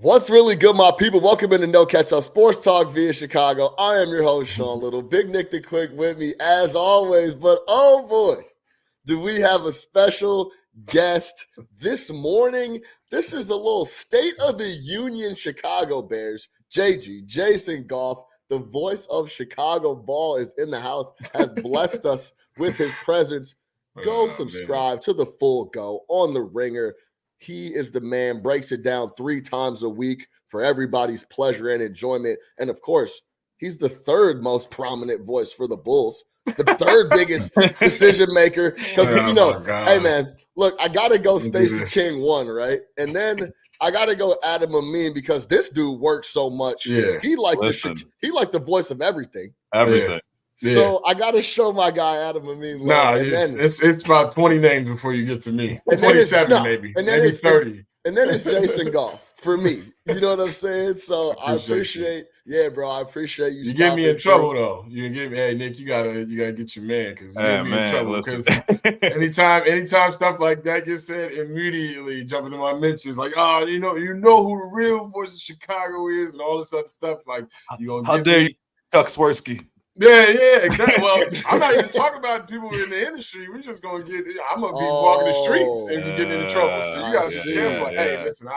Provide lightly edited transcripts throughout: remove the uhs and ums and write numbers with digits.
What's really good, my people? Welcome into No Catch Up Sports Talk via Chicago. I am your host, Sean Little. Big Nick the Quick with me as always. But oh boy, do we have a special guest this morning? This is a little State of the Union Chicago Bears. Jason Goff, the voice of Chicago ball, is in the house, has blessed us with his presence. Go subscribe to the Full Go on the Ringer. He is the man, breaks it down 3 times a week for everybody's pleasure and enjoyment. And of course, he's the third most prominent voice for the Bulls, the third biggest decision maker. Because, hey, man, look, I got to go Stacey King 1, right? And then I got to go Adam Amin because this dude works so much. Yeah. He like the voice of everything. Everything. So I got to show my guy Adam Amin love. It's about 20 names before you get to me. 27 maybe. And then maybe 30. And then it's Jason Goff for me. You know what I'm saying? So I appreciate you. I appreciate you. You get me in trouble though. You give me, hey Nick, you gotta get your man because you get me in trouble. Because anytime stuff like that gets said, immediately jump into my mentions like, oh, you know who the real voice of Chicago is and all this other stuff. Like you gonna how dare you, Chuck Swirsky. Yeah, exactly. Well, I'm not even talking about people in the industry. We're just gonna I'm gonna be walking the streets and getting into trouble. So you gotta be careful. Hey, listen,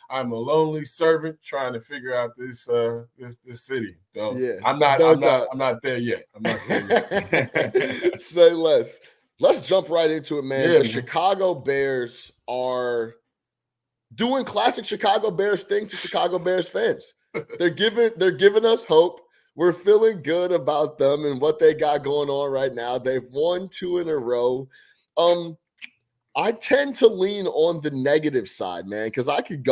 I'm a lonely servant trying to figure out this city. So I'm not there yet. I'm not there yet. Say less. Let's jump right into it, man. The Chicago Bears are doing classic Chicago Bears things to Chicago Bears fans. They're giving us hope. We're feeling good about them and what they got going on right now. They've won 2 in a row. I tend to lean on the negative side, man, because I could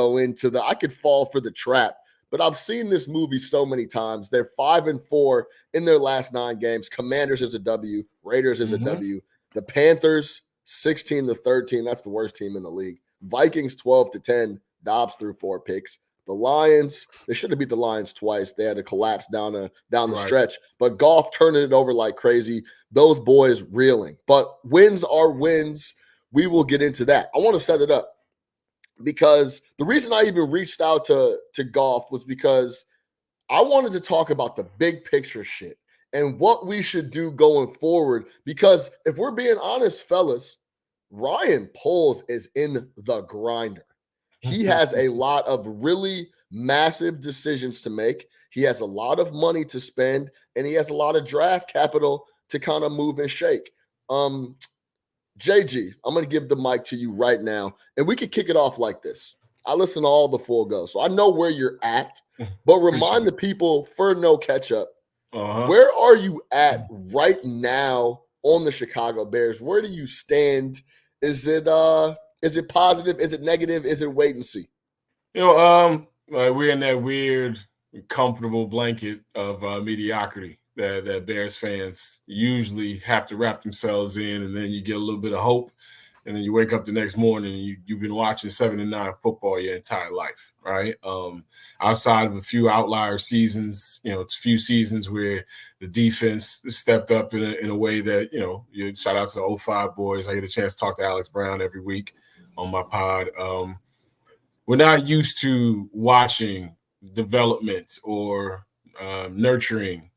fall for the trap. But I've seen this movie so many times. They're 5-4 in their last 9 games. Commanders is a W. Raiders is a W. The Panthers 16-13. That's the worst team in the league. Vikings 12-10. Dobbs threw 4 picks. The Lions, they should have beat the Lions twice. They had to collapse down the stretch. But Goff turning it over like crazy. Those boys reeling. But wins are wins. We will get into that. I want to set it up because the reason I even reached out to Goff was because I wanted to talk about the big picture shit and what we should do going forward. Because if we're being honest, fellas, Ryan Poles is in the grinder. He has a lot of really massive decisions to make. He has a lot of money to spend, and he has a lot of draft capital to kind of move and shake. JG, I'm going to give the mic to you right now, and we could kick it off like this. I listen to all the Full Go, so I know where you're at, but remind the people for No Catch Up, where are you at right now on the Chicago Bears? Where do you stand? Is it positive? Is it negative? Is it wait and see? We're in that weird, comfortable blanket of mediocrity that Bears fans usually have to wrap themselves in, and then you get a little bit of hope, and then you wake up the next morning and you've been watching 7-9 football your entire life, right? Outside of a few outlier seasons, it's a few seasons where the defense stepped up in a way that, you shout out to the 05 boys. I get a chance to talk to Alex Brown every week on my pod. We're not used to watching development or nurturing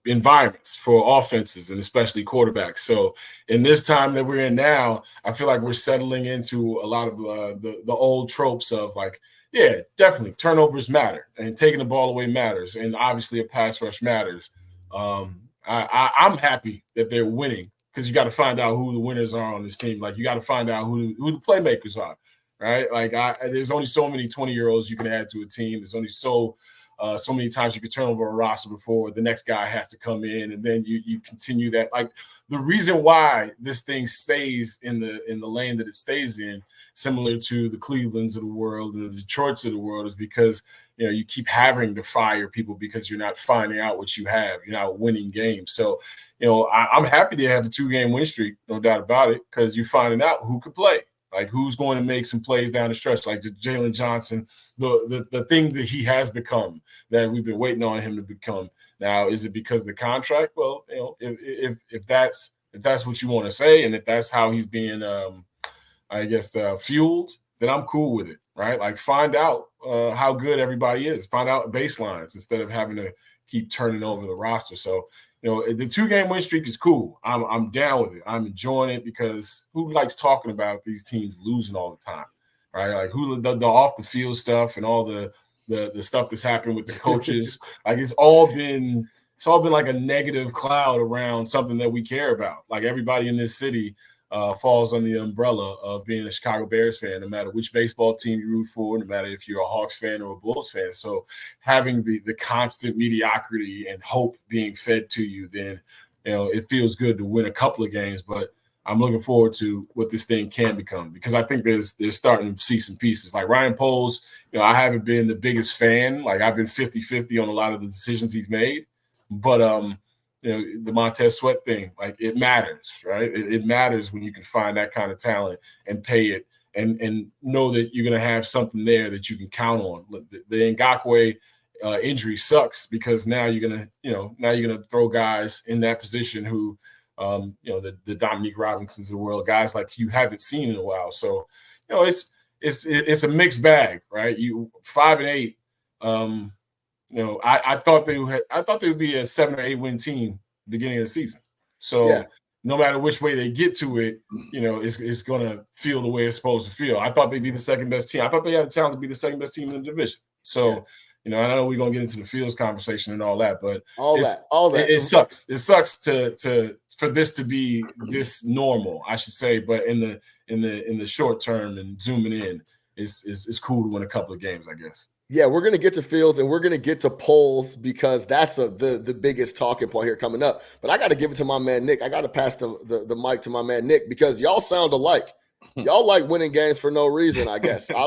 environments for offenses and especially quarterbacks. So in this time that we're in now, I feel like we're settling into a lot of the old tropes of like, yeah, definitely turnovers matter and taking the ball away matters. And obviously a pass rush matters. I'm happy that they're winning because you got to find out who the winners are on this team. Like you got to find out who the playmakers are, right? Like there's only so many 20-year-olds you can add to a team. There's only so many times you can turn over a roster before the next guy has to come in, and then you continue that. Like the reason why this thing stays in the lane that it stays in, similar to the Clevelands of the world, the Detroits of the world, is because you keep having to fire people because you're not finding out what you have. You're not winning games. So, I'm happy to have a 2-game win streak, no doubt about it, because you're finding out who could play. Like who's going to make some plays down the stretch, like Jalen Johnson, the thing that he has become that we've been waiting on him to become. Now, is it because of the contract? Well, if that's what you want to say, and if that's how he's being, fueled, then I'm cool with it, right? Like find out how good everybody is. Find out baselines instead of having to keep turning over the roster. So, the 2-game win streak is cool. I'm down with it. I'm enjoying it because who likes talking about these teams losing all the time, right? Like who the off the field stuff and all the stuff that's happened with the coaches. Like it's all been like a negative cloud around something that we care about. Like everybody in this city falls under the umbrella of being a Chicago Bears fan, no matter which baseball team you root for, no matter if you're a Hawks fan or a Bulls fan. So having the constant mediocrity and hope being fed to you, then, it feels good to win a couple of games, but I'm looking forward to what this thing can become because I think there's starting to see some pieces. Like Ryan Poles, I haven't been the biggest fan. Like I've been 50-50 on a lot of the decisions he's made, but the Montez Sweat thing, like it matters, right? It matters when you can find that kind of talent and pay it and know that you're going to have something there that you can count on. The Ngakoue injury sucks because now you're going to throw guys in that position who, the Dominique Robinsons of the world, guys like you haven't seen in a while. So, it's a mixed bag, right? You 5-8. I thought they would be a 7 or 8 win team beginning of the season. So no matter which way they get to it, it's going to feel the way it's supposed to feel. I thought they'd be the second best team. I thought they had the talent to be the second best team in the division. So, I know we're going to get into the Fields conversation and all that, but all that it sucks. It sucks for this to be this normal, I should say. But in the short term and zooming in, it's cool to win a couple of games, I guess. Yeah, we're going to get to Fields and we're going to get to polls because that's the biggest talking point here coming up. But I got to give it to my man, Nick. I got to pass the mic to my man, Nick, because y'all sound alike. Y'all like winning games for no reason, I guess. That's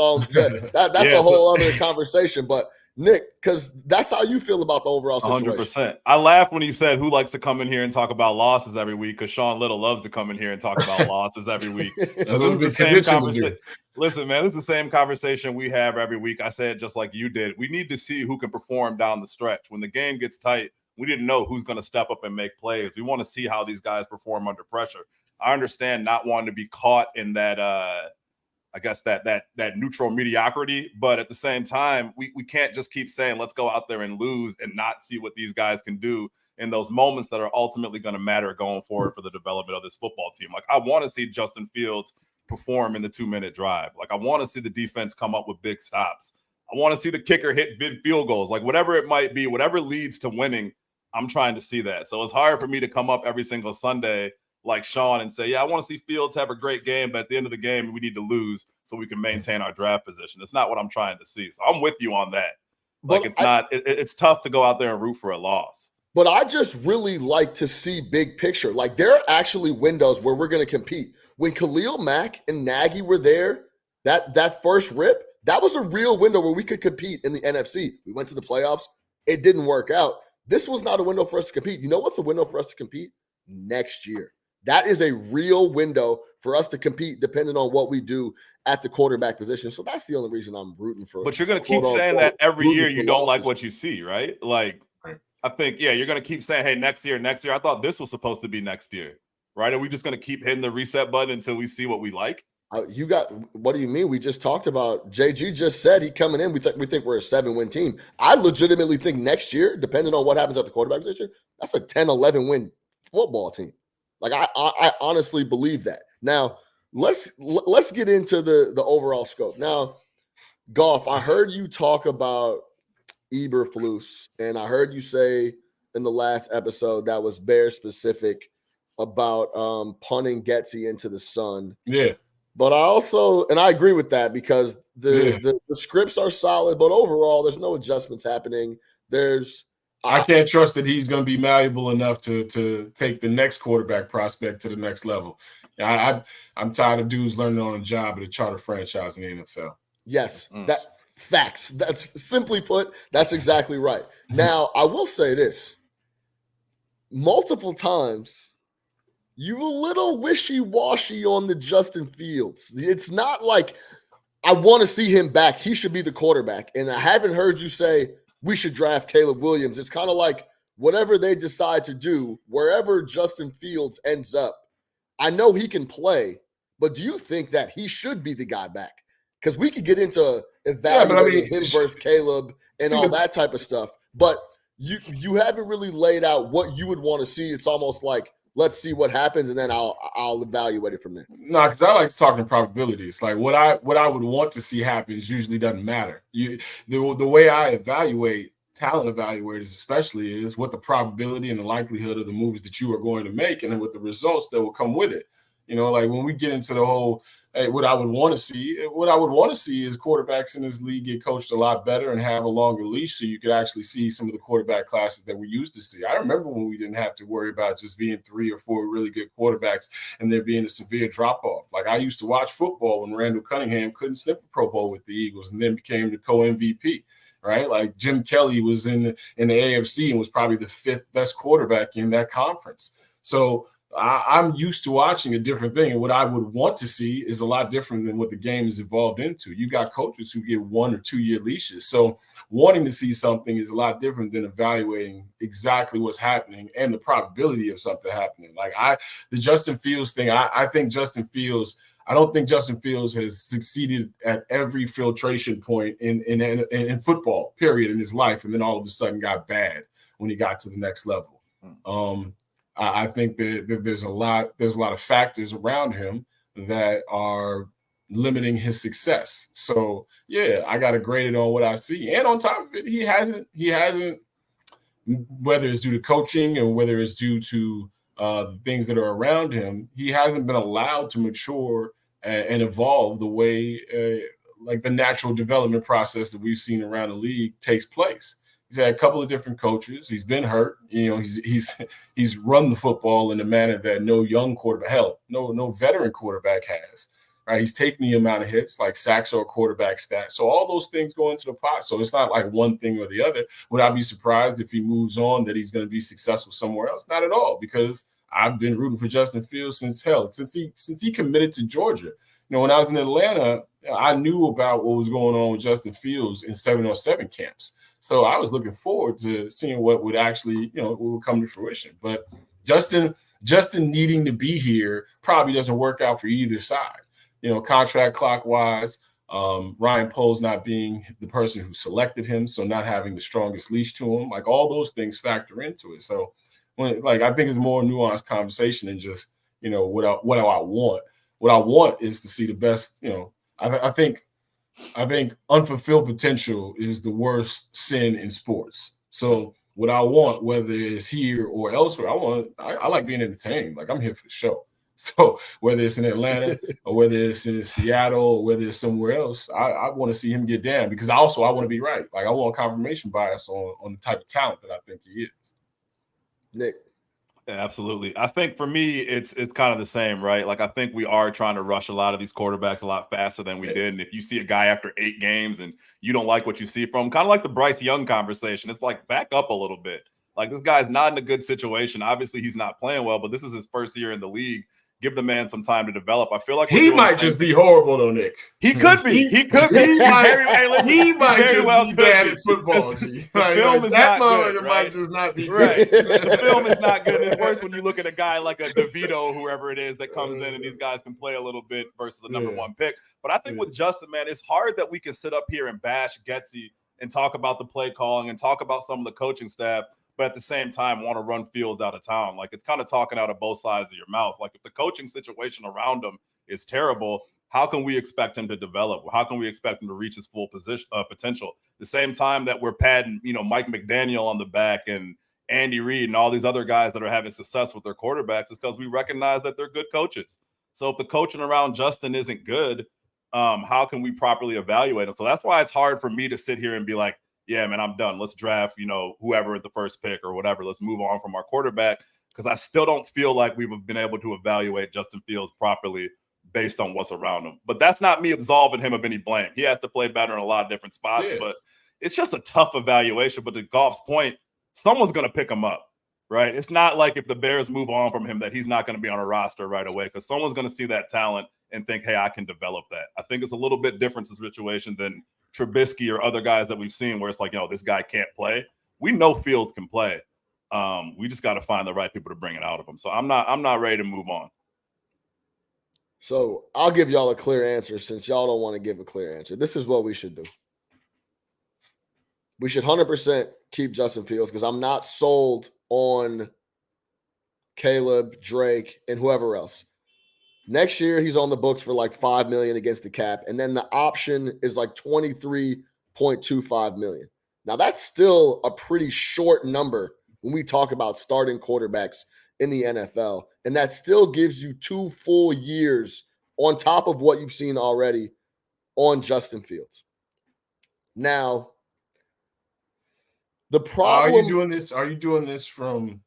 a whole other conversation. But Nick, because that's how you feel about the overall situation. 100%. I laughed when you said who likes to come in here and talk about losses every week because Sean Little loves to come in here and talk about losses every week. Listen, man, this is the same conversation we have every week. I said just like you did. We need to see who can perform down the stretch. When the game gets tight, we didn't know who's going to step up and make plays. We want to see how these guys perform under pressure. I understand not wanting to be caught in that I guess that neutral mediocrity. But at the same time, we can't just keep saying, let's go out there and lose and not see what these guys can do in those moments that are ultimately going to matter going forward for the development of this football team. Like I want to see Justin Fields perform in the 2-minute drive. Like I want to see the defense come up with big stops. I want to see the kicker hit big field goals, like whatever it might be, whatever leads to winning. I'm trying to see that. So it's hard for me to come up every single Sunday like Sean and say, yeah, I want to see Fields have a great game, but at the end of the game, we need to lose so we can maintain our draft position. It's not what I'm trying to see. So I'm with you on that. Like it's tough to go out there and root for a loss. But I just really like to see big picture. Like there are actually windows where we're going to compete. When Khalil Mack and Nagy were there, that first rip, that was a real window where we could compete in the NFC. We went to the playoffs. It didn't work out. This was not a window for us to compete. You know what's a window for us to compete? Next year. That is a real window for us to compete depending on what we do at the quarterback position. So that's the only reason I'm rooting for. But you're going to keep saying that every year you don't like what you see, right? Like, I think, you're going to keep saying, hey, next year. I thought this was supposed to be next year, right? Are we just going to keep hitting the reset button until we see what we like? What do you mean? We just talked about, JG just said he coming in. We think we're a 7-win team. I legitimately think next year, depending on what happens at the quarterback position, that's a 10, 11 win football team. Like I honestly believe that. Now let's get into the overall scope. Now, Goff, I heard you talk about Eberflus, and I heard you say in the last episode that was Bear specific about punting Getsy into the sun. Yeah. But I agree with that because the scripts are solid, but overall there's no adjustments happening. I can't trust that he's going to be malleable enough to take the next quarterback prospect to the next level. I'm tired of dudes learning on a job at a charter franchise in the NFL. Yes, that facts. That's simply put, that's exactly right. Now, I will say this. Multiple times, you a little wishy-washy on the Justin Fields. It's not like I want to see him back. He should be the quarterback. And I haven't heard you say we should draft Caleb Williams. It's kind of like whatever they decide to do, wherever Justin Fields ends up, I know he can play, but do you think that he should be the guy back? because we could get into evaluating him versus Caleb and all that type of stuff. But you haven't really laid out what you would want to see. It's almost like, let's see what happens, and then I'll evaluate it from there. No, because I like talking probabilities. Like what I would want to see happens usually doesn't matter. The way I evaluate talent evaluators, especially, is what the probability and the likelihood of the moves that you are going to make, and then with the results that will come with it. Like when we get into the whole, hey, what I would want to see is quarterbacks in this league get coached a lot better and have a longer leash, so you could actually see some of the quarterback classes that we used to see. I remember when we didn't have to worry about just being 3 or 4 really good quarterbacks and there being a severe drop-off. Like I used to watch football when Randall Cunningham couldn't sniff a Pro Bowl with the Eagles and then became the co-MVP. Right, like Jim Kelly was in the AFC and was probably the 5th best quarterback in that conference. So I'm used to watching a different thing, and what I would want to see is a lot different than what the game has evolved into. You got coaches who get 1 or 2 year leashes, so wanting to see something is a lot different than evaluating exactly what's happening and the probability of something happening. Like the Justin Fields thing, I think Justin Fields. I don't think Justin Fields has succeeded at every filtration point in football, period, in his life, and then all of a sudden got bad when he got to the next level. I think that there's a lot of factors around him that are limiting his success. So yeah, I got to grade it on what I see, and on top of it, he hasn't. Whether it's due to coaching or whether it's due to the things that are around him, he hasn't been allowed to mature and evolve the way like the natural development process that we've seen around the league takes place. He's had a couple of different coaches. He's been hurt. He's run the football in a manner that no young quarterback, no veteran quarterback has. Right? He's taken the amount of hits, like sacks or quarterback stats. So all those things go into the pot. So it's not like one thing or the other. Would I be surprised if he moves on that he's going to be successful somewhere else? Not at all, because I've been rooting for Justin Fields since he committed to Georgia. When I was in Atlanta, I knew about what was going on with Justin Fields in 707 camps. So I was looking forward to seeing what would actually, what would come to fruition. But Justin needing to be here probably doesn't work out for either side. Contract clock-wise, Ryan Poles not being the person who selected him, so not having the strongest leash to him, like all those things factor into it. So, I think it's a more nuanced conversation than just, what do I want? What I want is to see the best. I think unfulfilled potential is the worst sin in sports. So what I want, whether it's here or elsewhere, I like being entertained. Like I'm here for the show. So whether it's in Atlanta or whether it's in Seattle or whether it's somewhere else, I want to see him get down, because I want to be right. Like I want confirmation bias on the type of talent that I think he is. Nick. Yeah, absolutely. I think for me, it's kind of the same, right? Like I think we are trying to rush a lot of these quarterbacks a lot faster than we did. And if you see a guy after 8 games and you don't like what you see from him, kind of like the Bryce Young conversation, it's like back up a little bit. Like this guy's not in a good situation. Obviously, he's not playing well, but this is his first year in the league. Give the man some time to develop. I feel like he might just be horrible, though, Nick. He could be. He could be. He might just be bad at football. The film is not good. Might just not be right. The film is not good. It's worse when you look at a guy like a DeVito, whoever it is, that comes in and these guys can play a little bit versus the number 1 pick. But I think with Justin, man, it's hard that we can sit up here and bash Getsy and talk about the play calling and talk about some of the coaching staff, but at the same time want to run Fields out of town. Like it's kind of talking out of both sides of your mouth. Like if the coaching situation around him is terrible, how can we expect him to develop? How can we expect him to reach his full potential? The same time that we're patting, Mike McDaniel on the back and Andy Reid and all these other guys that are having success with their quarterbacks, is because we recognize that they're good coaches. So if the coaching around Justin isn't good, how can we properly evaluate him? So that's why it's hard for me to sit here and be like, yeah, man, I'm done. Let's draft, whoever at the first pick or whatever. Let's move on from our quarterback, because I still don't feel like we've been able to evaluate Justin Fields properly based on what's around him. But that's not me absolving him of any blame. He has to play better in a lot of different spots, but it's just a tough evaluation. But to Goff's point, someone's going to pick him up, right? It's not like if the Bears move on from him that he's not going to be on a roster right away, because someone's going to see that talent and think, hey, I can develop that. I think it's a little bit different situation than Trubisky or other guys that we've seen where it's like, this guy can't play. We know Fields can play. We just got to find the right people to bring it out of him. So I'm not ready to move on. So I'll give y'all a clear answer since y'all don't want to give a clear answer. This is what we should do. We should 100% keep Justin Fields because I'm not sold on Caleb, Drake, and whoever else. Next year, he's on the books for like $5 million against the cap, and then the option is like $23.25 million. Now, that's still a pretty short number when we talk about starting quarterbacks in the NFL, and that still gives you 2 full years on top of what you've seen already on Justin Fields. Now, the problem. Are you doing this from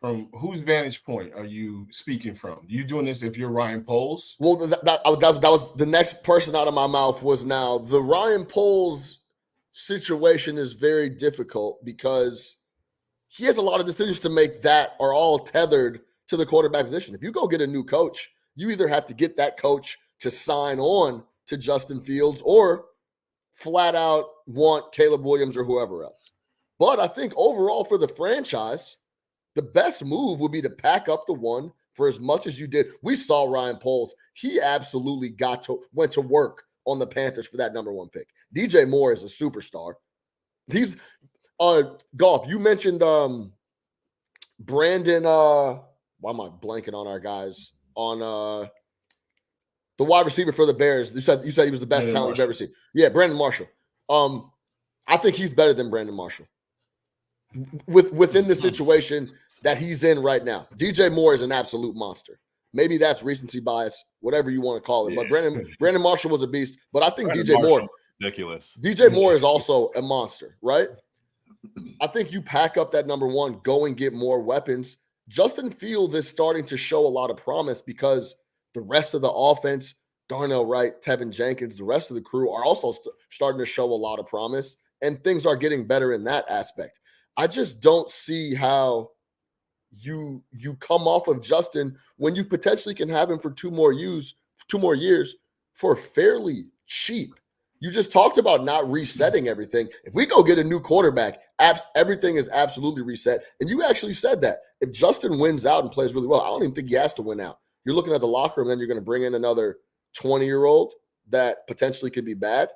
whose vantage point are you speaking from? You doing this if you're Ryan Poles? Well, that was the next person out of my mouth was now the Ryan Poles situation is very difficult because he has a lot of decisions to make that are all tethered to the quarterback position. If you go get a new coach, you either have to get that coach to sign on to Justin Fields or flat out want Caleb Williams or whoever else. But I think overall for the franchise, the best move would be to pack up the one for as much as you did. We saw Ryan Poles. He absolutely went to work on the Panthers for that number 1 pick. DJ Moore is a superstar. He's Goff, you mentioned Brandon why am I blanking on our guys on the wide receiver for the Bears? You said he was the best talent you've ever seen. Yeah, Brandon Marshall. I think he's better than Brandon Marshall. Within the situation that he's in right now. DJ Moore is an absolute monster. Maybe that's recency bias, whatever you want to call it. Yeah. But Brandon Marshall was a beast. But I think DJ Moore ridiculous. DJ Moore is also a monster, right? I think you pack up that number 1, go and get more weapons. Justin Fields is starting to show a lot of promise because the rest of the offense, Darnell Wright, Tevin Jenkins, the rest of the crew are also starting to show a lot of promise, and things are getting better in that aspect. I just don't see how you come off of Justin when you potentially can have him for 2 more years for fairly cheap. You just talked about not resetting everything. If we go get a new quarterback, everything is absolutely reset. And you actually said that. If Justin wins out and plays really well, I don't even think he has to win out. You're looking at the locker room, then you're going to bring in another 20-year-old that potentially could be bad.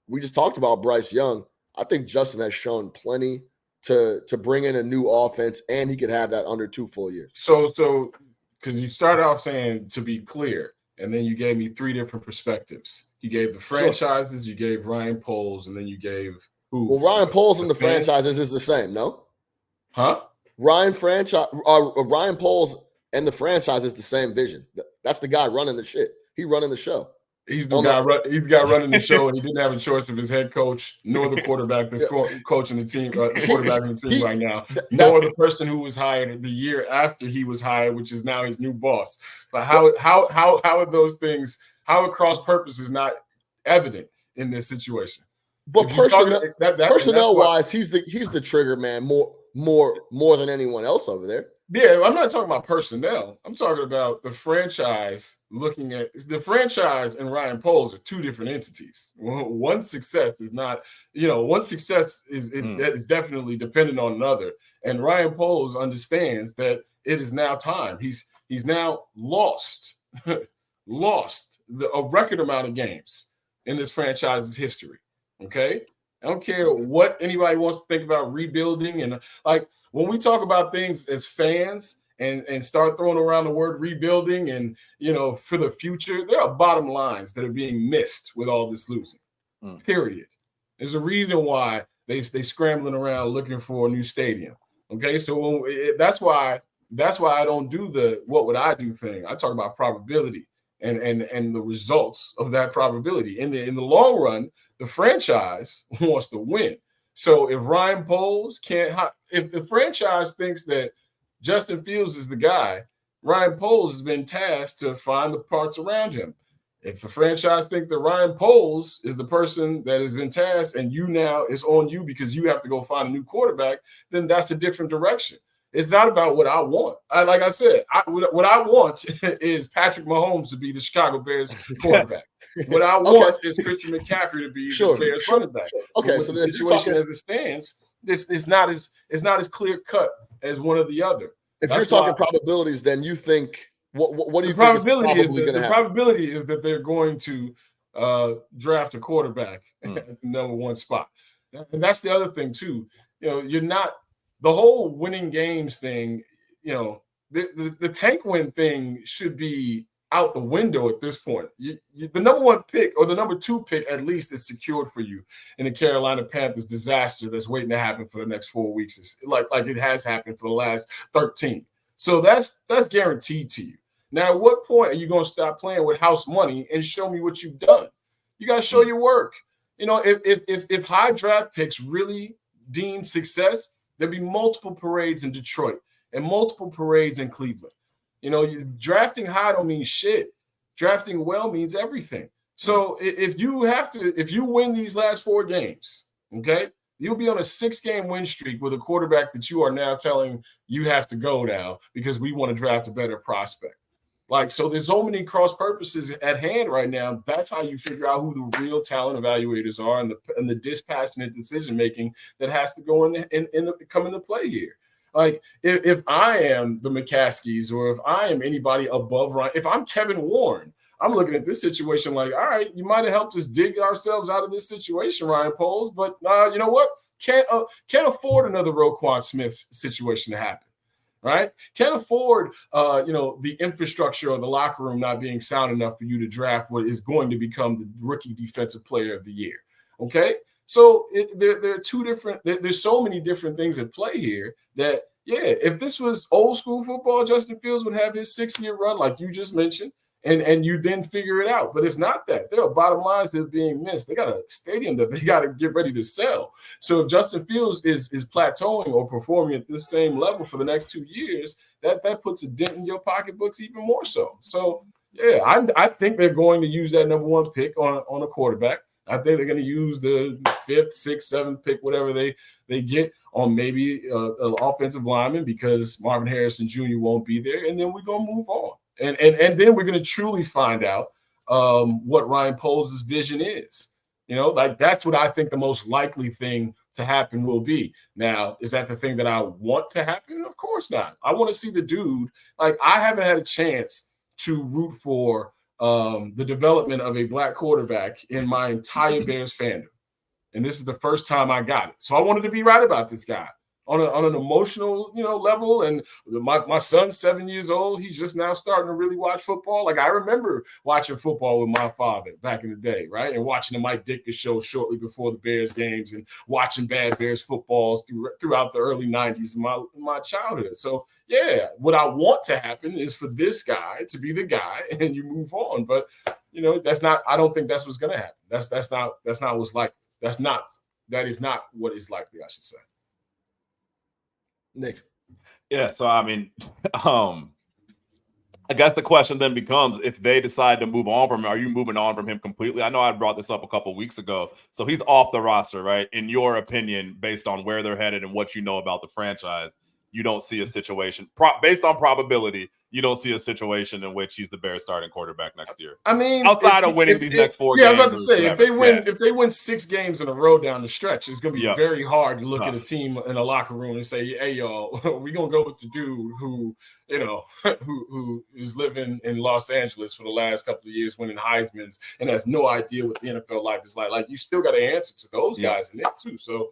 We just talked about Bryce Young. I think Justin has shown plenty to bring in a new offense, and he could have that under 2 full years. So because you started off saying to be clear, and then you gave me 3 different perspectives. You gave the franchises, you gave Ryan Poles, and then you gave who? Well, Ryan Poles and the franchises is the same, no? Huh? Ryan Poles and the franchise is the same vision. That's the guy running the shit. He running the show. He's the guy running the show, and he didn't have a choice of his head coach, nor the quarterback that's coaching the team, quarterbacking the team right now, nor the person who was hired the year after he was hired, which is now his new boss. But how are those things? How are cross purposes not evident in this situation? But personnel wise, he's the trigger man more than anyone else over there. Yeah, I'm not talking about personnel. I'm talking about the franchise. Looking at the franchise and Ryan Poles are 2 different entities. One success is not, one success is definitely dependent on another. And Ryan Poles understands that it is now time. He's now lost a record amount of games in this franchise's history. Okay. I don't care what anybody wants to think about rebuilding. And like when we talk about things as fans and start throwing around the word rebuilding and, for the future, there are bottom lines that are being missed with all this losing, period. There's a reason why they scrambling around looking for a new stadium. Okay. So that's why I don't do the what would I do thing. I talk about probability and the results of that probability. In the long run, the franchise wants to win. So if Ryan Poles if the franchise thinks that Justin Fields is the guy, Ryan Poles has been tasked to find the parts around him. If the franchise thinks that Ryan Poles is the person that has been tasked and it's on you because you have to go find a new quarterback, then that's a different direction. It's not about what I want. Like I said, what I want is Patrick Mahomes to be the Chicago Bears quarterback. What I want is Christian McCaffrey to be the Bears running back. Okay, so the situation as it stands, this is not as clear cut as one or the other. If you're talking probabilities, then you think What do you think is probably going to happen? The probability is that they're going to draft a quarterback at the number one spot. And that's the other thing, too. You're not – the whole winning games thing, the tank win thing should be out the window at this point. The number one pick or the number two pick at least is secured for you in the Carolina Panthers disaster that's waiting to happen for the next 4 weeks. It's like it has happened for the last 13. So that's guaranteed to you. Now, at what point are you going to stop playing with house money and show me what you've done? You got to show your work. If high draft picks really deem success, there'd be multiple parades in Detroit and multiple parades in Cleveland. Drafting high don't mean shit. Drafting well means everything. So if you win these last 4 games, okay, you'll be on a 6-game win streak with a quarterback that you are now telling you have to go now because we want to draft a better prospect. So there's so many cross purposes at hand right now. That's how you figure out who the real talent evaluators are and the dispassionate decision making that has to go come into play here. If I am the McCaskies or if I am anybody above Ryan, if I'm Kevin Warren, I'm looking at this situation like, all right, you might have helped us dig ourselves out of this situation, Ryan Poles, but you know what? Can't afford another Roquan Smith situation to happen. Right? Can't afford, the infrastructure or the locker room not being sound enough for you to draft what is going to become the rookie defensive player of the year. Okay? So there are two different – there's so many different things at play here that, if this was old school football, Justin Fields would have his 6-year run like you just mentioned, and you then figure it out. But it's not that. There are bottom lines that are being missed. They got a stadium that they got to get ready to sell. So if Justin Fields is plateauing or performing at this same level for the next 2 years, that puts a dent in your pocketbooks even more so. So, I think they're going to use that number one pick on a quarterback. I think they're going to use the 5th, 6th, 7th pick, whatever they get on maybe an offensive lineman because Marvin Harrison Jr. won't be there, and then we're going to move on. And then we're going to truly find out what Ryan Poles' vision is. That's what I think the most likely thing to happen will be. Now, is that the thing that I want to happen? Of course not. I want to see the dude. I haven't had a chance to root for the development of a black quarterback in my entire Bears fandom. And this is the first time I got it. So I wanted to be right about this guy on an emotional, level. And my son's 7 years old. He's just now starting to really watch football. I remember watching football with my father back in the day, right? And watching the Mike Ditka show shortly before the Bears games and watching bad Bears footballs throughout the early 90s in my childhood. So, what I want to happen is for this guy to be the guy and you move on. But, that's not – I don't think that's what's going to happen. That's not what's likely. That is not what is likely, I should say. Nick. Yeah, so I mean, I guess the question then becomes, if they decide to move on from him, are you moving on from him completely? I know I brought this up a couple of weeks ago. So he's off the roster, right? In your opinion, based on where they're headed and what you know about the franchise, you don't see a situation based on probability. You don't see a situation in which he's the Bears starting quarterback next year. I mean, outside of winning these next 4 games. Yeah, I was about to say, if they win 6 games in a row down the stretch, it's going to be very hard to look at a team in a locker room and say, "Hey, y'all, we're going to go with the dude who is living in Los Angeles for the last couple of years, winning Heisman's, and has no idea what the NFL life is like." You still got to answer to those guys in it too. So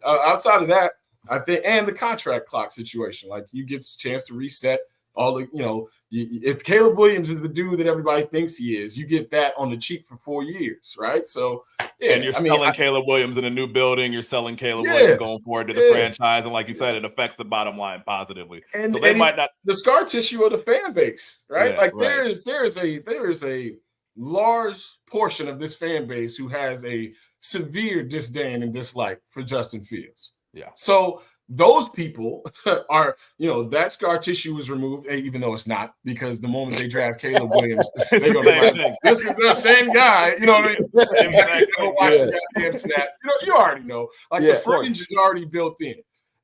outside of that, I think, and the contract clock situation, you get a chance to reset. All the, if Caleb Williams is the dude that everybody thinks he is, you get that on the cheap for 4 years, right? So, and you're selling Caleb Williams in a new building. You're selling Caleb Williams going forward to the franchise, and like you said, it affects the bottom line positively. And, so they might not the scar tissue of the fan base, right? There is a large portion of this fan base who has a severe disdain and dislike for Justin Fields. Yeah. So those people are, that scar tissue was removed, even though it's not, because the moment they draft Caleb Williams, they're going to be like, this is the same guy, you know what I mean? Watch the goddamn snap. You already know. The fringe is already built in.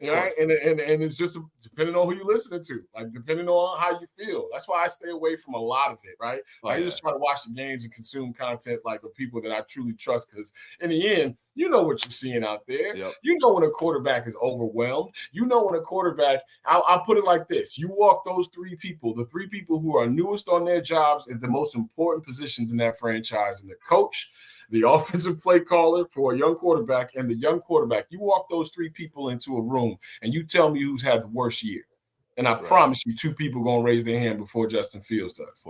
Right? And it's just depending on who you're listening to, like depending on how you feel. That's why I stay away from a lot of it, right? I just try to watch the games and consume content like of people that I truly trust, because in the end, you know what you're seeing out there. Yep. You know when a quarterback is overwhelmed. You know when a quarterback, I'll put it like this. You walk those three people, the three people who are newest on their jobs at the most important positions in that franchise, and the coach, the offensive play caller for a young quarterback, and the young quarterback. You walk those three people into a room and you tell me who's had the worst year. And I promise you, two people are going to raise their hand before Justin Fields does.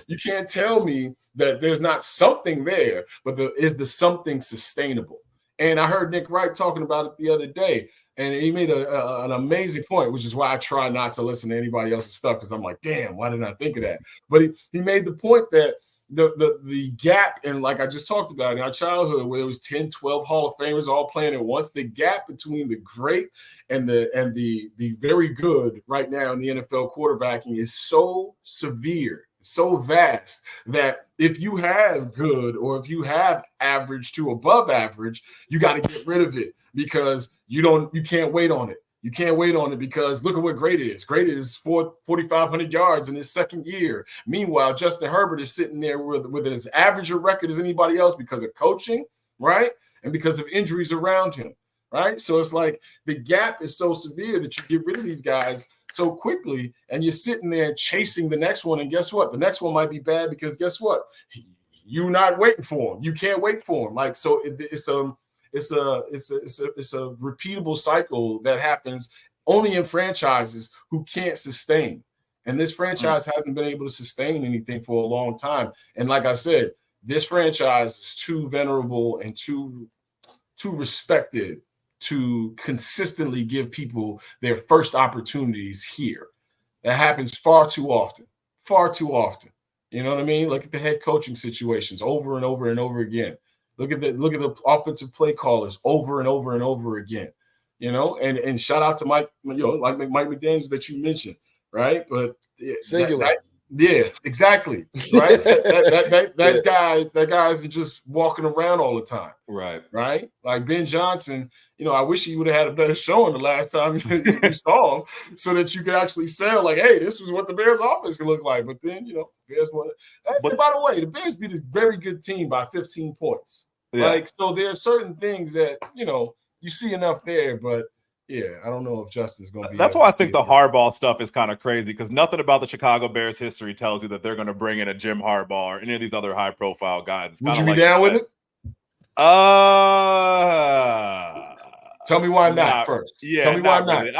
You can't tell me that there's not something there, but is the something sustainable? And I heard Nick Wright talking about it the other day, and he made an amazing point, which is why I try not to listen to anybody else's stuff, because I'm like, damn, why didn't I think of that? But he made the point that the gap, and like I just talked about in our childhood, where it was 10, 12 Hall of Famers all playing at once, the gap between the great and the very good right now in the NFL quarterbacking is so severe, so vast, that if you have good or if you have average to above average, you got to get rid of it, because you can't wait on it. You can't wait on it, because look at what great is. Great is 4,500 yards in his second year. Meanwhile, Justin Herbert is sitting there with as average a record as anybody else because of coaching, right? And because of injuries around him, right? So it's like the gap is so severe that you get rid of these guys so quickly, and you're sitting there chasing the next one. And guess what? The next one might be bad, because guess what? You're not waiting for him. You can't wait for him. Like, so it's a repeatable cycle that happens only in franchises who can't sustain. And this franchise hasn't been able to sustain anything for a long time. And like I said, this franchise is too venerable and too respected to consistently give people their first opportunities here. That happens far too often. You know what I mean? Look at the head coaching situations over and over and over again. Look at the offensive play callers over and over and over again, you know, and shout out to Mike, like Mike McDaniels that you mentioned, right? But singular. Yeah, exactly. Right. that guy isn't just walking around all the time. Right. Like Ben Johnson, I wish he would have had a better showing the last time you saw him, so that you could actually sell like, hey, this was what the Bears offense can look like. But then, Bears won. But by the way, the Bears beat a very good team by 15 points. Yeah. Like, so there are certain things that, you see enough there, but yeah, I don't know if Justin's going to be. That's why I think the Harbaugh stuff is kind of crazy, because nothing about the Chicago Bears history tells you that they're going to bring in a Jim Harbaugh or any of these other high-profile guys. Would you be down with it? Tell me why not first. Yeah, tell me why not. Really.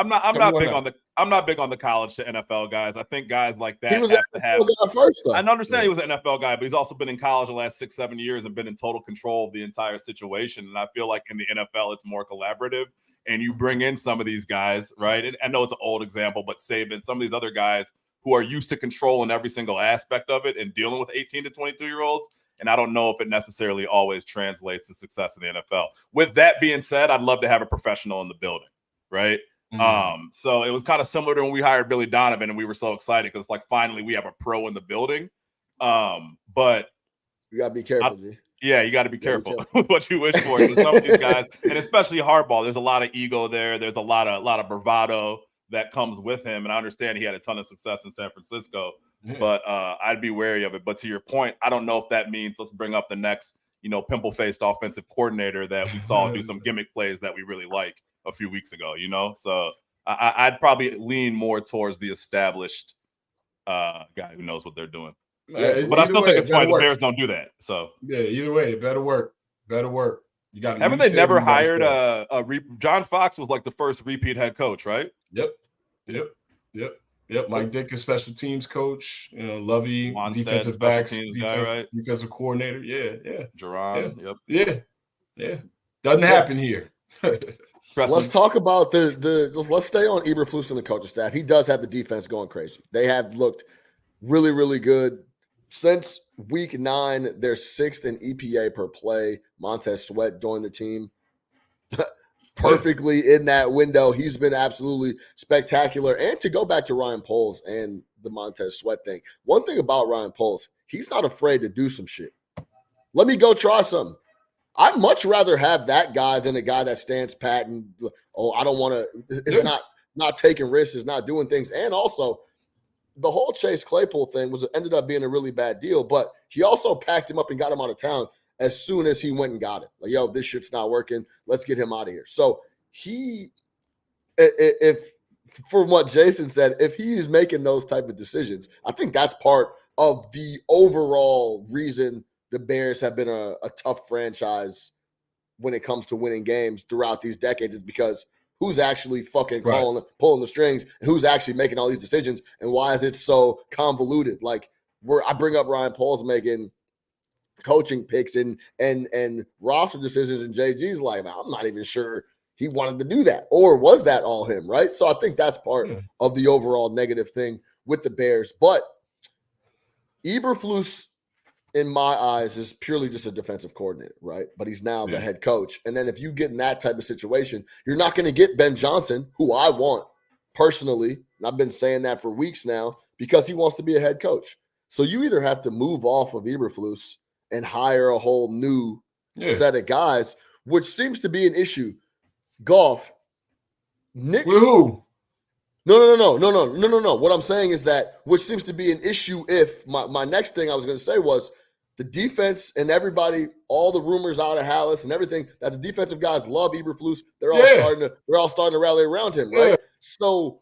I'm not big on the college to NFL guys. I think guys like that he was an NFL guy first, though. I understand he was an NFL guy, but he's also been in college the last 6-7 years and been in total control of the entire situation. And I feel like in the NFL, it's more collaborative. And you bring in some of these guys, right? And I know it's an old example, but Saban, some of these other guys who are used to controlling every single aspect of it and dealing with 18 to 22-year-olds. And I don't know if it necessarily always translates to success in the NFL. With that being said, I'd love to have a professional in the building, right? Mm-hmm. So it was kind of similar to when we hired Billy Donovan, and we were so excited because, like, finally we have a pro in the building. But you gotta be careful, G. Yeah, you got to be careful what you wish for. Some of these guys, and especially Harbaugh, there's a lot of ego there. There's a lot of bravado that comes with him. And I understand he had a ton of success in San Francisco, but I'd be wary of it. But to your point, I don't know if that means let's bring up the next, pimple-faced offensive coordinator that we saw do some gimmick plays that we really like a few weeks ago, So I'd probably lean more towards the established guy who knows what they're doing. Yeah, but I still think it's fine. The Bears don't do that. So yeah, either way, it better work. You got. Haven't they never hired John Fox was like the first repeat head coach, right? Yep. Mike Dick is special teams coach. Lovey defensive backs, defensive coordinator. Yeah. Jerron. Yep. Yeah. Doesn't happen here. Let's talk about let's stay on Eberflus and the coaching staff. He does have the defense going crazy. They have looked really, really good. Since week 9, they're 6th in EPA per play. Montez Sweat joined the team perfectly in that window. He's been absolutely spectacular. And to go back to Ryan Poles and the Montez Sweat thing, one thing about Ryan Poles, he's not afraid to do some shit. Let me go try something. I'd much rather have that guy than a guy that stands pat and, I don't want to, is not taking risks, is not doing things. And also, the whole Chase Claypool thing ended up being a really bad deal, but he also packed him up and got him out of town as soon as he went and got it. Like, yo, this shit's not working. Let's get him out of here. So if from what Jason said, if he's making those type of decisions, I think that's part of the overall reason the Bears have been a tough franchise when it comes to winning games throughout these decades, is because who's actually fucking pulling the strings, and who's actually making all these decisions, and why is it so convoluted? Like, I bring up Ryan Paul's making coaching picks and roster decisions, and JG's like, I'm not even sure he wanted to do that, or was that all him, right? So I think that's part of the overall negative thing with the Bears. But Eberflus, in my eyes, is purely just a defensive coordinator, right? But he's now the head coach. And then if you get in that type of situation, you're not going to get Ben Johnson, who I want personally, and I've been saying that for weeks now, because he wants to be a head coach. So you either have to move off of Eberflus and hire a whole new set of guys, which seems to be an issue. Goff, Nick. With who? No. What I'm saying is that, which seems to be an issue, if my next thing I was going to say was the defense and everybody, all the rumors out of Hallis and everything, that the defensive guys love Eberflus. They're all starting to rally around him, right? So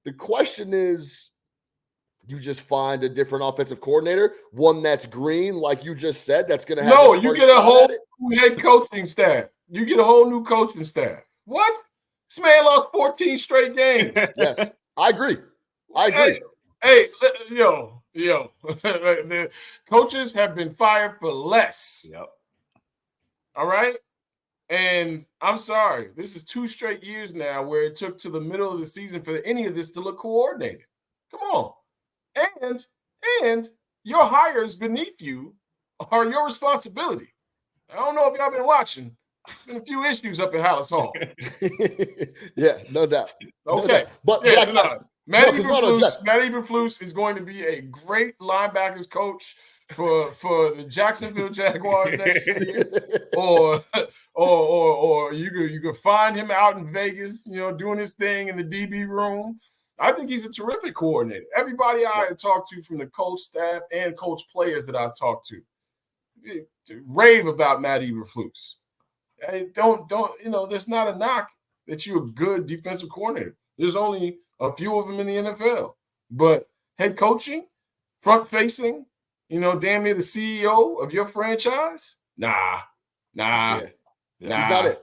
the question is, you just find a different offensive coordinator, one that's green, like you just said, that's going to have. No, you get a whole new head coaching staff. You get a whole new coaching staff. What? This man lost 14 straight games. Yes, I agree. Hey, yo. The coaches have been fired for less. Yep. All right? And I'm sorry. This is 2 straight years now where it took to the middle of the season for any of this to look coordinated. Come on. And your hires beneath you are your responsibility. I don't know if y'all been watching. Been a few issues up at Hallis Hall. Yeah, no doubt. Okay. But Matt Eberflus is going to be a great linebackers coach for the Jacksonville Jaguars next year. Or you could find him out in Vegas, doing his thing in the DB room. I think he's a terrific coordinator. Everybody I talked to, from the coach staff and coach players that I've talked to, rave about Matt Eberflus. Hey, don't there's not a knock that you're a good defensive coordinator. There's only a few of them in the NFL. But head coaching, front facing, damn near the CEO of your franchise? Nah. He's not it.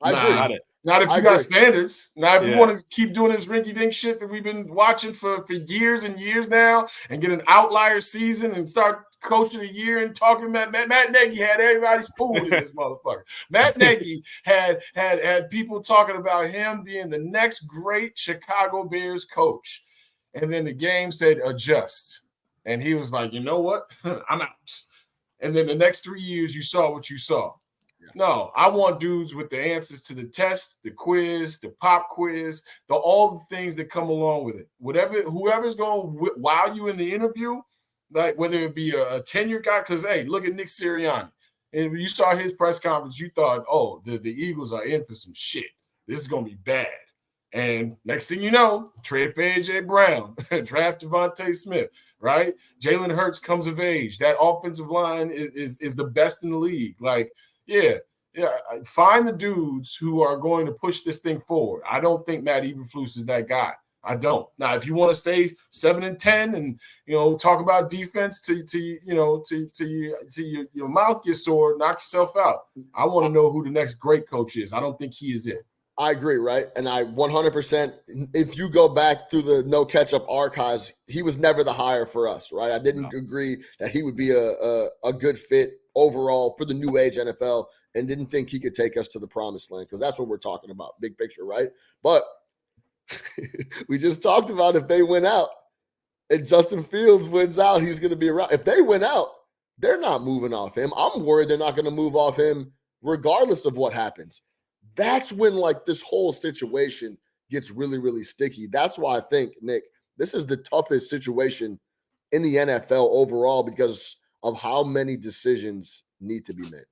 I agree. Not if you got standards. Now, if you want to keep doing this rinky-dink shit that we've been watching for years and years now, and get an outlier season and start coaching a year and talking about Matt Nagy had everybody's food in this motherfucker. Matt Nagy had people talking about him being the next great Chicago Bears coach. And then the game said adjust. And he was like, you know what? I'm out. And then the next 3 years, you saw what you saw. No, I want dudes with the answers to the test, the quiz, the pop quiz, all the things that come along with it. Whoever's going to wow you in the interview, like whether it be a tenure guy, because, hey, look at Nick Sirianni. And when you saw his press conference, you thought, oh, the Eagles are in for some shit. This is going to be bad. And next thing you know, trade for A.J. Brown, draft Devontae Smith, right? Jalen Hurts comes of age. That offensive line is the best in the league. Like, yeah. Find the dudes who are going to push this thing forward. I don't think Matt Eberflus is that guy. I don't. Now, if you want to stay 7-10 and talk about defense to your mouth gets sore, knock yourself out. I want to know who the next great coach is. I don't think he is it. I agree, right? And I 100%, if you go back through the no catch-up archives, he was never the hire for us, right? I didn't agree that he would be a good fit overall for the new age NFL, and didn't think he could take us to the promised land, because that's what we're talking about, big picture, right? But we just talked about, if they win out and Justin Fields wins out, he's going to be around. If they win out, they're not moving off him. I'm worried they're not going to move off him regardless of what happens. That's when, like, this whole situation gets really, really sticky. That's why I think, Nick, this is the toughest situation in the NFL overall, because of how many decisions need to be made.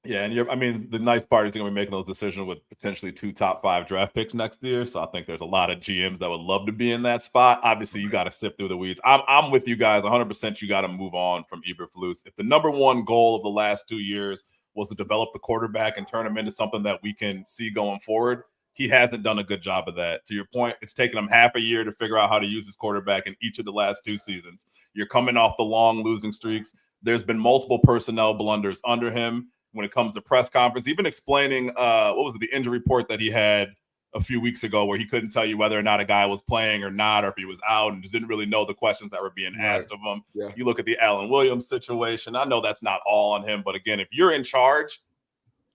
Yeah, and the nice part is going to be making those decisions with potentially 2 top 5 draft picks next year. So I think there's a lot of GMs that would love to be in that spot. Obviously, you got to sift through the weeds. I'm with you guys 100%. You got to move on from Eberflus. If the number one goal of the last 2 years was to develop the quarterback and turn him into something that we can see going forward, he hasn't done a good job of that. To your point, it's taken him half a year to figure out how to use his quarterback in each of the last 2 seasons. You're coming off the long losing streaks. There's been multiple personnel blunders under him when it comes to press conference, even explaining the injury report that he had a few weeks ago, where he couldn't tell you whether or not a guy was playing or not, or if he was out, and just didn't really know the questions that were being asked of him. Yeah. You look at the Allen Williams situation. I know that's not all on him, but again, if you're in charge,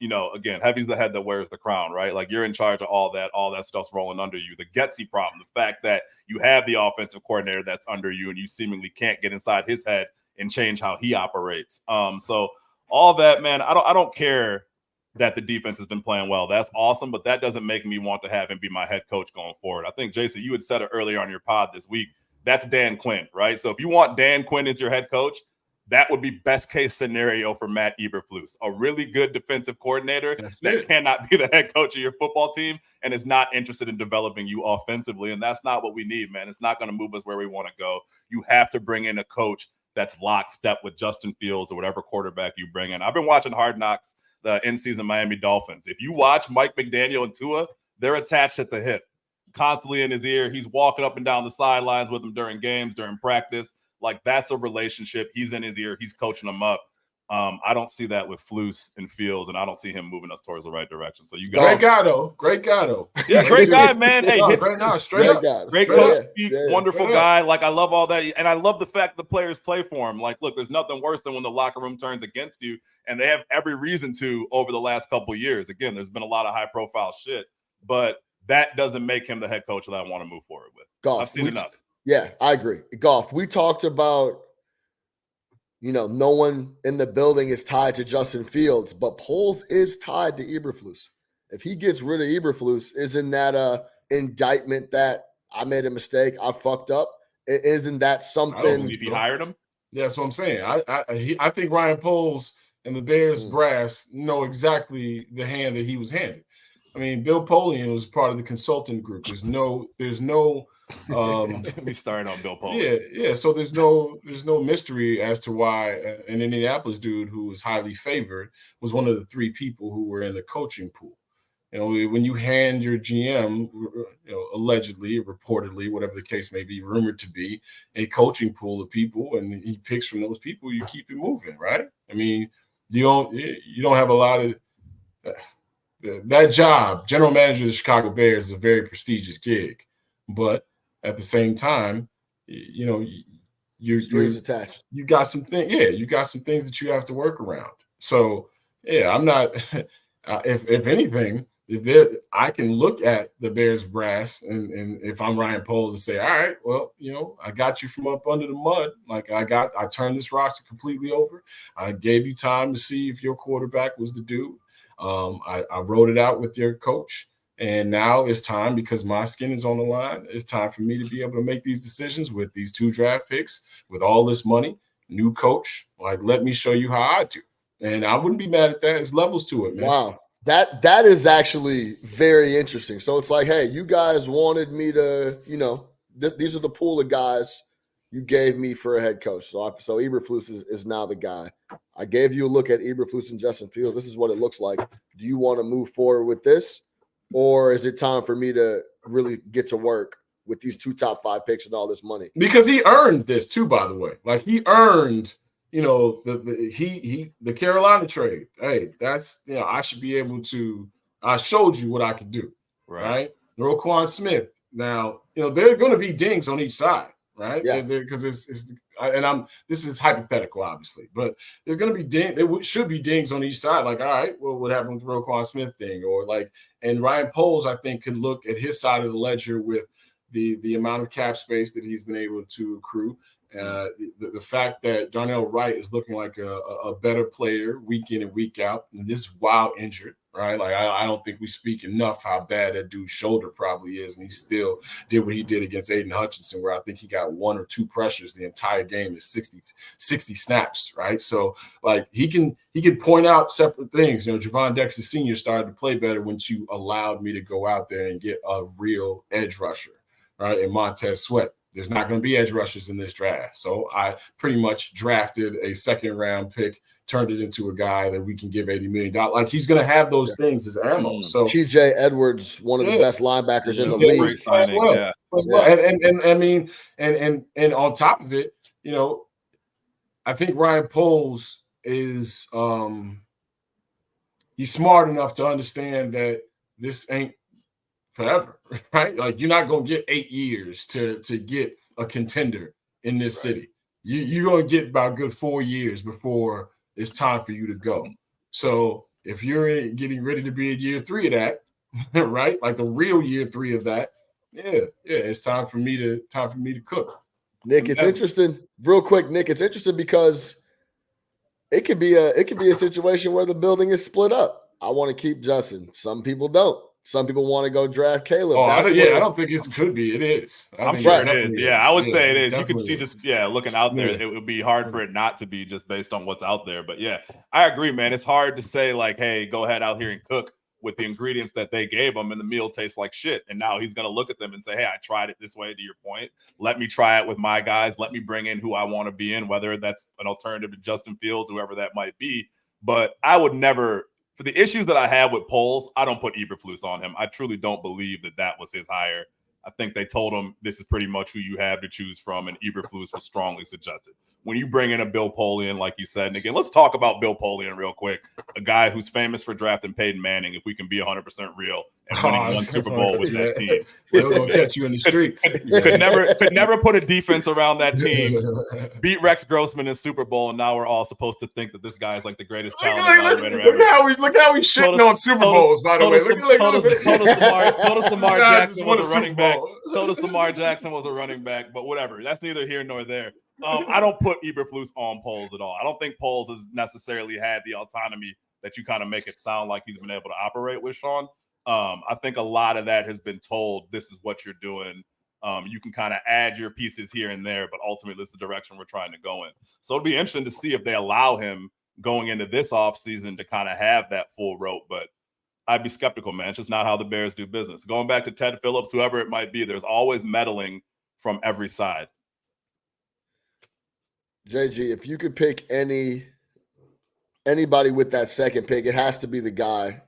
again, heavy's the head that wears the crown, right? Like, you're in charge of all that stuff's rolling under you. The Getsy problem, the fact that you have the offensive coordinator that's under you and you seemingly can't get inside his head and change how he operates. So all that, man, I don't care that the defense has been playing well. That's awesome, but that doesn't make me want to have him be my head coach going forward. I think, Jason, you had said it earlier on your pod this week. That's Dan Quinn, right? So if you want Dan Quinn as your head coach, that would be best case scenario for Matt Eberflus, a really good defensive coordinator cannot be the head coach of your football team and is not interested in developing you offensively. And that's not what we need, man. It's not going to move us where we want to go. You have to bring in a coach that's lockstep with Justin Fields or whatever quarterback you bring in. I've been watching Hard Knocks, the in-season Miami Dolphins. If you watch Mike McDaniel and Tua, they're attached at the hip, constantly in his ear. He's walking up and down the sidelines with him during games, during practice. Like, that's a relationship. He's in his ear. He's coaching him up. I don't see that with Flus and Fields, and I don't see him moving us towards the right direction. So you got great guy though. Yeah, great guy, man. Hey, great coach, wonderful guy. Like, I love all that, and I love the fact the players play for him. Like, look, there's nothing worse than when the locker room turns against you, and they have every reason to over the last couple of years. Again, there's been a lot of high-profile shit, but that doesn't make him the head coach that I want to move forward with. Goff, I've seen enough. Yeah, I agree. Goff, we talked about, no one in the building is tied to Justin Fields, but Poles is tied to Eberflus. If he gets rid of Eberflus, isn't that a indictment that I made a mistake, I fucked up? Isn't that something? I don't believe he hired him. Yeah, that's what I'm saying. I think Ryan Poles and the Bears brass know exactly the hand that he was handed. I mean, Bill Polian was part of the consulting group. There's no we started on Bill Polian. Yeah. So there's no mystery as to why an Indianapolis dude who was highly favored was one of the 3 people who were in the coaching pool. When you hand your GM, allegedly, reportedly, whatever the case may be, rumored to be, a coaching pool of people, and he picks from those people, you keep it moving, right? I mean, you don't have a lot of that job. General manager of the Chicago Bears is a very prestigious gig, but at the same time, you're attached. You got some things. Yeah, you got some things that you have to work around. So yeah, I'm not. If anything, I can look at the Bears brass, and if I'm Ryan Poles, and say, all right, well, I got you from up under the mud. Like, I turned this roster completely over. I gave you time to see if your quarterback was the dude. I wrote it out with your coach, and now it's time, because my skin is on the line. It's time for me to be able to make these decisions with these 2 draft picks, with all this money, new coach. Like, let me show you how I do. And I wouldn't be mad at that. There's levels to it, man. Wow. That is actually very interesting. So it's like, hey, you guys wanted me to, these are the pool of guys you gave me for a head coach. So Eberflus is now the guy. I gave you a look at Eberflus and Justin Fields. This is what it looks like. Do you want to move forward with this? Or is it time for me to really get to work with these 2 top 5 picks and all this money? Because he earned this too, by the way. Like, he earned, the Carolina trade. Hey, that's, I should be able to. I showed you what I could do, right? Roquan Smith. Now, there are going to be dings on each side, right? Yeah. Because this is hypothetical, obviously, but there's going to be there should be dings on each side. Like, all right, well, what happened with the Roquan Smith thing, or like, and Ryan Poles, I think, could look at his side of the ledger with the amount of cap space that he's been able to accrue, The fact that Darnell Wright is looking like a better player week in and week out, and this is while injured, right? Like I don't think we speak enough how bad that dude's shoulder probably is, and he still did what he did against Aiden Hutchinson, where I think he got 1 or 2 pressures the entire game in 60 snaps, right? So like he can point out separate things. You know, Javon Dexter Sr. started to play better when you allowed me to go out there and get a real edge rusher, right? And Montez Sweat. There's not going to be edge rushers in this draft. So I pretty much drafted a 2nd-round pick, turned it into a guy that we can give $80 million. Like he's going to have those things as ammo. So TJ Edwards, one of the best linebackers in the league. And I mean, and on top of it, you know, I think Ryan Poles is he's smart enough to understand that this ain't forever, right? Like you're not gonna get 8 years to get a contender in this city. You're gonna get about good 4 years before it's time for you to go. So if you're getting ready to be in year 3 of that, right? Like the real year 3 of that, it's time for me to cook. Nick, it's interesting. Real quick, Nick, it's interesting because it could be a situation where the building is split up. I want to keep Justin. Some people don't. Some people want to go draft Caleb. I don't think it could be. It is. I'm sure it is. Yeah, I would say it is. You can see just looking out there, it would be hard for it not to be just based on what's out there. But yeah, I agree, man. It's hard to say like, hey, go ahead out here and cook with the ingredients that they gave him, and the meal tastes like shit. And now he's gonna look at them and say, hey, I tried it this way. To your point, let me try it with my guys. Let me bring in who I want to be in, whether that's an alternative to Justin Fields, whoever that might be. But I would never. For the issues that I have with Poles, I don't put Eberflus on him. I truly don't believe that was his hire. I think they told him this is pretty much who you have to choose from, and Eberflus was strongly suggested. When you bring in a Bill Polian, like you said, and again, let's talk about Bill Polian real quick, a guy who's famous for drafting Peyton Manning, if we can be 100% real, and winning 1 Super Bowl with that team. They're going to catch you in the streets. Could never put a defense around that team, beat Rex Grossman in Super Bowl, and now we're all supposed to think that this guy is like the greatest talent ever. Look how we shitting on Super Bowls, by the way. Told Lamar Jackson was a running back. Told us Lamar Jackson was a running back, but whatever. That's neither here nor there. I don't put Eberflus on Poles at all. I don't think Poles has necessarily had the autonomy that you kind of make it sound like he's been able to operate with, Sean. I think a lot of that has been told, this is what you're doing. You can kind of add your pieces here and there, but ultimately this is the direction we're trying to go in. So it'll be interesting to see if they allow him going into this offseason to kind of have that full rope, but I'd be skeptical, man. It's just not how the Bears do business. Going back to Ted Phillips, whoever it might be, there's always meddling from every side. JG, if you could pick anybody with that second pick, it has to be the guy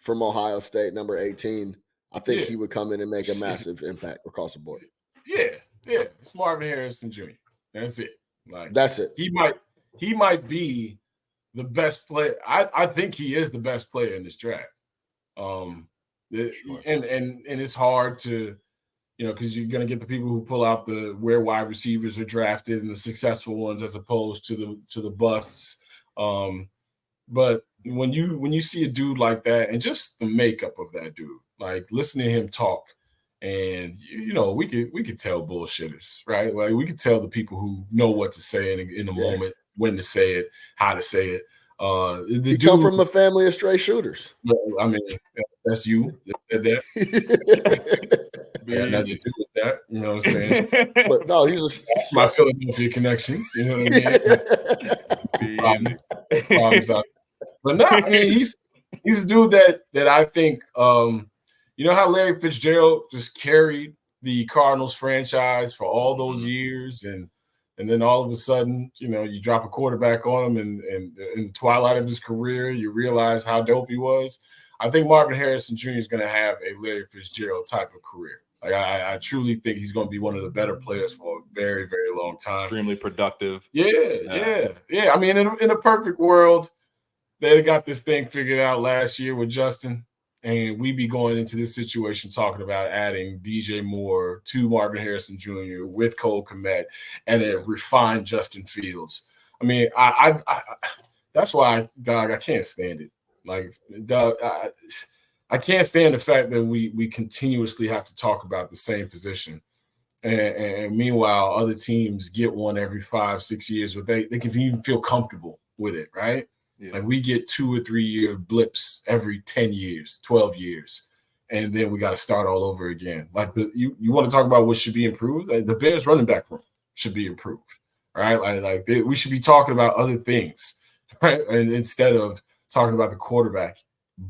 from Ohio State, number 18. I think he would come in and make a massive impact across the board. Yeah. It's Marvin Harrison Jr. That's it. Like that's it. He might be the best player. I think he is the best player in this draft. And it's hard to, because you're going to get the people who pull out where wide receivers are drafted and the successful ones as opposed to the busts. But when you see a dude like that and just the makeup of that dude, like listen to him talk, and we could tell bullshitters, right? Like we could tell the people who know what to say in a moment, when to say it, how to say it. He come from a family of stray shooters. I mean, that's you. That. Yeah, nothing to do with that. You know what I'm saying? But no, he's my Philadelphia connections. You know what I mean? Problems out. But no, I mean he's a dude that I think you know how Larry Fitzgerald just carried the Cardinals franchise for all those years, and then all of a sudden, you drop a quarterback on him, and in the twilight of his career, you realize how dope he was. I think Marvin Harrison Jr. is going to have a Larry Fitzgerald type of career. Like I truly think he's going to be one of the better players for a very, very long time. Extremely productive. Yeah. I mean, in a perfect world, they'd have got this thing figured out last year with Justin, and we'd be going into this situation talking about adding DJ Moore to Marvin Harrison Jr. with Cole Kmet and a refined Justin Fields. I mean, I that's why, dog, I can't stand it. Like, dog, I can't stand the fact that we continuously have to talk about the same position And meanwhile, other teams get one every 5-6 years, but they can even feel comfortable with it, right? Yeah. Like we get 2 or 3 year blips every 10 years, 12 years, and then we got to start all over again. Like you want to talk about what should be improved? Like the Bears running back room should be improved, right? We should be talking about other things, right? And instead of talking about the quarterback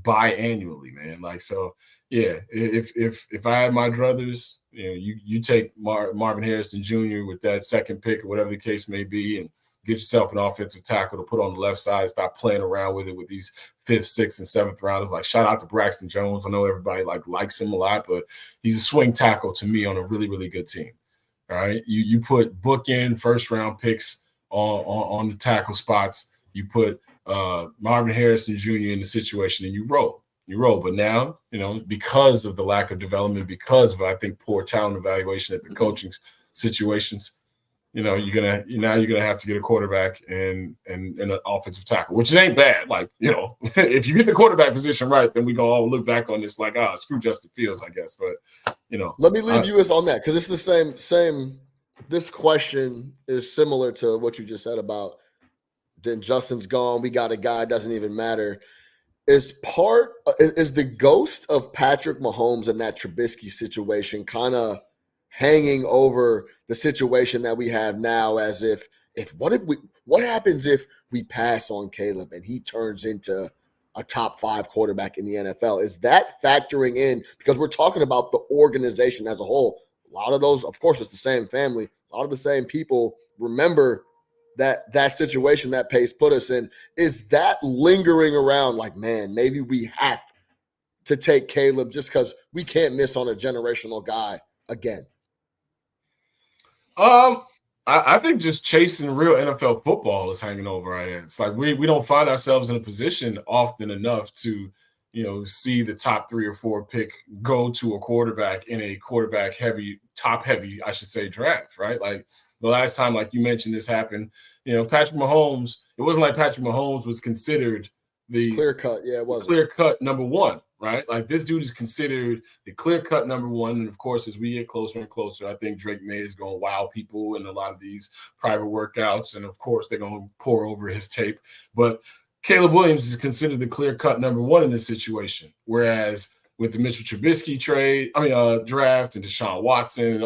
biannually, man. Like, so yeah, if I had my druthers, you take Marvin Harrison Jr. with that second pick or whatever the case may be, and get yourself an offensive tackle to put on the left side. Stop playing around with it with these 5th, 6th, and 7th rounders. Like, shout out to Braxton Jones. I know everybody likes him a lot, but he's a swing tackle to me on a really, really good team. All right, you put bookend first round picks on the tackle spots. You put Marvin Harrison Jr. in the situation, and you roll. But now, because of the lack of development, because of, I think, poor talent evaluation at the coaching situations, you're gonna have to get a quarterback and an offensive tackle, which ain't bad. Like, if you get the quarterback position right, then we go all look back on this like, screw Justin Fields, I guess. But let me leave you on that, because it's the same. This question is similar to what you just said about then Justin's gone. We got a guy, doesn't even matter. Is the ghost of Patrick Mahomes in that Trubisky situation kind of hanging over the situation that we have now, as what happens if we pass on Caleb and he turns into a top 5 quarterback in the NFL? Is that factoring in? Because we're talking about the organization as a whole. A lot of those, of course, it's the same family. A lot of the same people remember that situation that Pace put us in. Is that lingering around like, man, maybe we have to take Caleb just because we can't miss on a generational guy again? I think just chasing real NFL football is hanging over our heads. Like we don't find ourselves in a position often enough to, see the top 3 or 4 pick go to a quarterback in a top heavy, I should say, draft, right? Like the last time, like you mentioned, this happened, Patrick Mahomes, it wasn't like Patrick Mahomes was considered the clear cut. Yeah, it was clear cut number 1. Right? Like this dude is considered the clear-cut number 1. And of course, as we get closer and closer, I think Drake May is going to wow people in a lot of these private workouts. And of course, they're going to pour over his tape. But Caleb Williams is considered the clear-cut number 1 in this situation. Whereas with the Mitchell Trubisky draft and Deshaun Watson,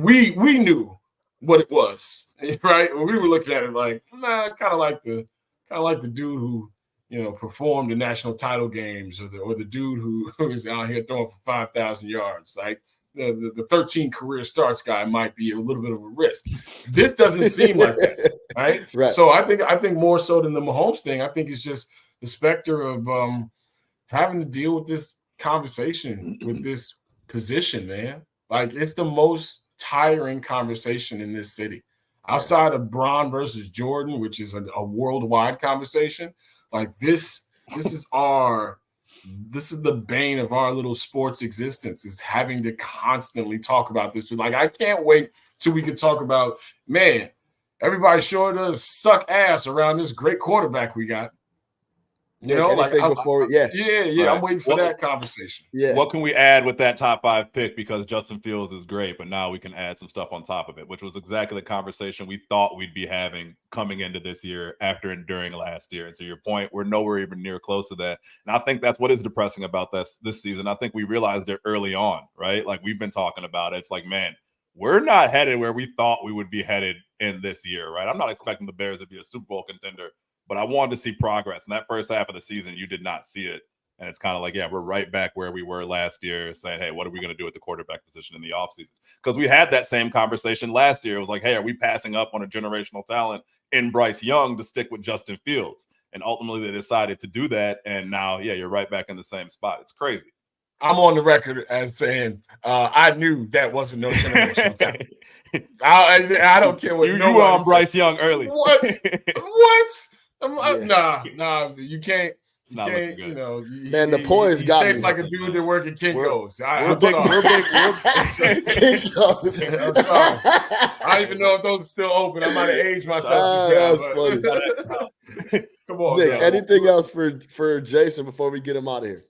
we knew what it was, right? When we were looking at it like, kind of like the dude who performed in national title games, or the dude who is out here throwing for 5,000 yards. Like the 13 career starts guy might be a little bit of a risk. This doesn't seem like that, right? Right. So I think more so than the Mahomes thing, I think it's just the specter of having to deal with this conversation, with this position, man. Like it's the most tiring conversation in this city. Outside of Bron versus Jordan, which is a worldwide conversation. Like this is the bane of our little sports existence, is having to constantly talk about this. But like, I can't wait till we can talk about, man, everybody sure does suck ass around this great quarterback we got. I'm waiting for that conversation. Yeah. What can we add with that top 5 pick? Because Justin Fields is great, but now we can add some stuff on top of it, which was exactly the conversation we thought we'd be having coming into this year after enduring last year. And to your point, we're nowhere even near close to that. And I think that's what is depressing about this season. I think we realized it early on, right? Like we've been talking about it. It's like, man, we're not headed where we thought we would be headed in this year, right? I'm not expecting the Bears to be a Super Bowl contender, but I wanted to see progress. In that first half of the season, you did not see it. And it's kind of like, yeah, we're right back where we were last year, saying, hey, what are we going to do at the quarterback position in the offseason? Because we had that same conversation last year. It was like, hey, are we passing up on a generational talent in Bryce Young to stick with Justin Fields? And ultimately they decided to do that. And now, yeah, you're right back in the same spot. It's crazy. I'm on the record as saying I knew that wasn't no generational talent. I don't care what you were on Bryce Young early. What? Nah, you can't. You can't, man, the poise got me. Shaped like a dude that work at Kinko's. We're big. Kinko's. I'm sorry. I don't even know if those are still open. I might have aged myself. That's funny. Come on, Nick. man. Anything else for Jason before we get him out of here?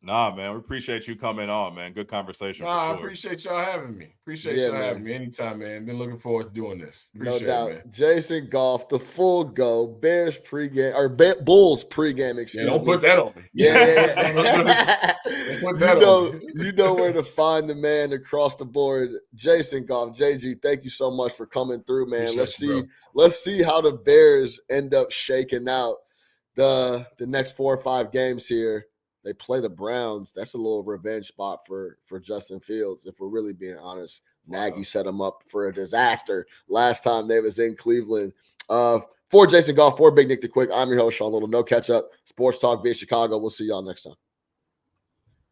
Nah, man, we appreciate you coming on, man. Good conversation. Nah, for I sure. appreciate appreciate y'all having me. Appreciate Yeah, y'all having man. me anytime, man. Been looking forward to doing this. No Appreciate doubt. it, man. Jason Goff, the full go. Bears pregame or Bulls pregame, excuse Yeah, don't me. put that on me. Yeah. Don't put that on me. You know where to find the man across the board. Jason Goff, JG, thank you so much for coming through, man. Appreciate Let's see how the Bears end up shaking out the next 4 or 5 games here. They play the Browns. That's a little revenge spot for Justin Fields, if we're really being honest. Nagy set him up for a disaster last time they was in Cleveland. For Jason Goff, for Big Nick the Quick, I'm your host, Sean Little. No catch up. Sports Talk via Chicago. We'll see y'all next time.